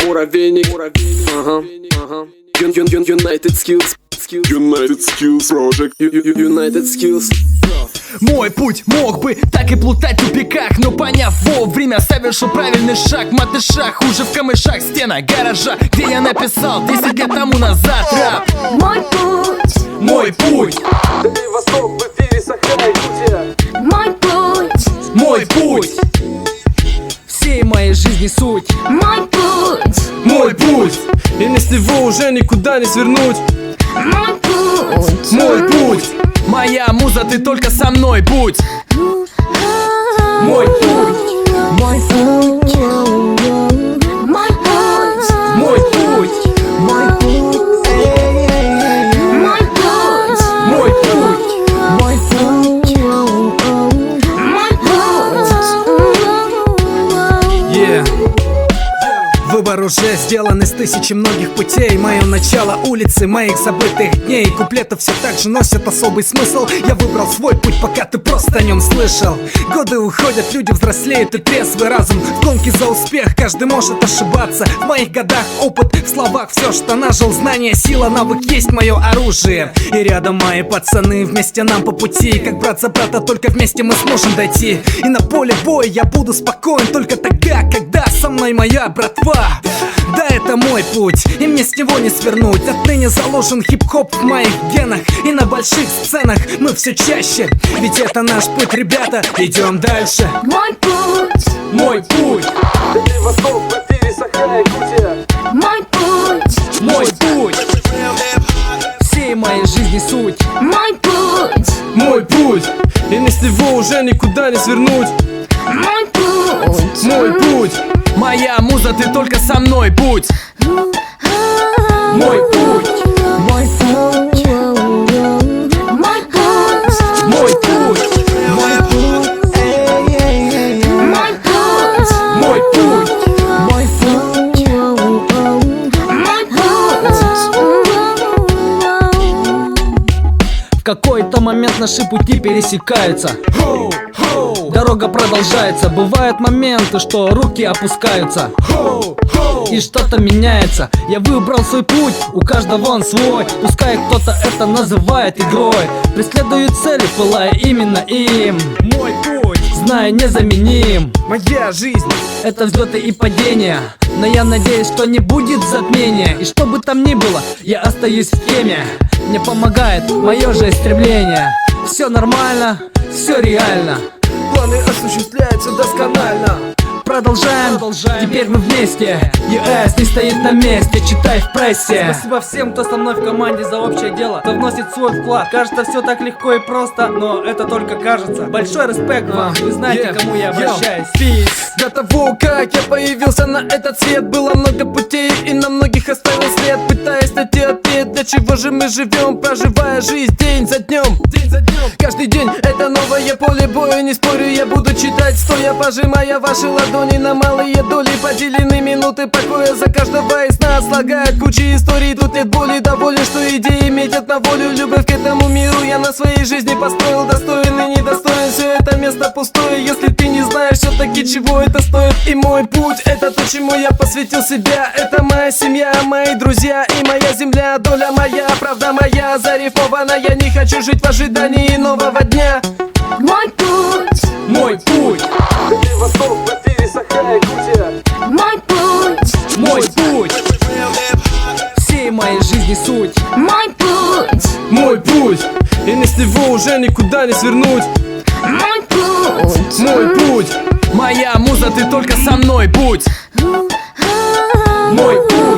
Муравейник, ага. United Skills Project. United Skills. Мой путь мог бы так и плутать в тупиках, но поняв вовремя, совершил правильный шаг. Матыша хуже в камышах, стена гаража, где я написал 10 лет тому назад рэп. Мой путь, Мой путь, Дальний Восток в эфире Саха-Якутия. мой путь, мой путь, всей моей жизни суть. мой путь, Мой путь, И мне с него уже никуда не свернуть. мой путь, мой путь, моя муза, ты только со мной будь. Мой путь, мой путь, мой путь, мой путь, мой путь, мой путь, мой путь. мой путь, мой путь. Yeah. Выбор уже сделан из тысячи многих путей. Мое начало улицы моих забытых дней. Куплеты все так же носят особый смысл. Я выбрал свой путь, пока ты просто о нем слышал. Годы уходят, люди взрослеют и трезвый разум. В гонке за успех каждый может ошибаться. В моих годах опыт, в словах все, что нажил. Знание, сила, навык есть мое оружие. И рядом мои пацаны, вместе нам по пути. Как брат за брата, только вместе мы сможем дойти. И на поле боя я буду спокоен только тогда, когда со мной моя братва. Да, это мой путь, и мне с него не свернуть. Отныне заложен хип-хоп в моих генах. И на больших сценах мы все чаще. Ведь это наш путь, ребята, идем дальше. Мой путь, Мой путь, Дальний Восток в эфире Саха-Якутия. мой путь, мой путь, всей моей жизни суть. мой путь, Мой путь, И мне с него уже никуда не свернуть. мой путь, Мой путь, моя муза, ты только со мной будь. Мой путь, мой путь, мой путь, мой путь, мой путь, мой путь, мой путь. мой путь, мой путь. В какой-то момент наши пути пересекаются. Дорога продолжается. Бывают моменты, что руки опускаются и что-то меняется. Я выбрал свой путь, у каждого он свой. Пускай кто-то это называет игрой. Преследую цели, пылая именно им. Мой путь, знаю, незаменим. Моя жизнь — это взлеты и падения. Но я надеюсь, что не будет затмения. И что бы там ни было, я остаюсь в теме. Мне помогает мое же стремление. Все нормально, все реально. Планы осуществляются досконально. Продолжаем, теперь мы вместе. ЕС не стоит на месте, читай в прессе. Спасибо всем, кто со мной в команде за общее дело, кто вносит свой вклад. Кажется, все так легко и просто, но это только кажется. Большой респект вам, вы знаете, к кому я обращаюсь. Peace. До того, как я появился на этот свет, было много путей и на многих оставил след, пытаясь найти ответ, для чего же мы живем, проживая жизнь день за днем. Каждый день это новое поле боя, не спорю, я буду читать, стоя, пожимая ваши ладони на малые доли. Поделены минуты покоя за каждого из нас, слагают кучи историй, тут нет боли. Доволен, что идеи метят на волю, любовь к этому миру я на своей жизни построил. Достоин и недостоин, все это место пустое, если ты не знаешь все-таки, чего это стоит. И мой путь — это то, чему я посвятил себя. Это моя семья, мои друзья и моя земля. Доля моя, правда моя, зарифована. Я не хочу жить в ожидании нового дня. Мой путь, Мой путь, Дальний Восток в эфире Саха-Якутия. мой путь, мой путь, всей моей жизни суть. мой путь, Мой путь, И мне с него уже никуда не свернуть. мой путь, Мой путь, Моя муза, ты только со мной будь. Мой путь,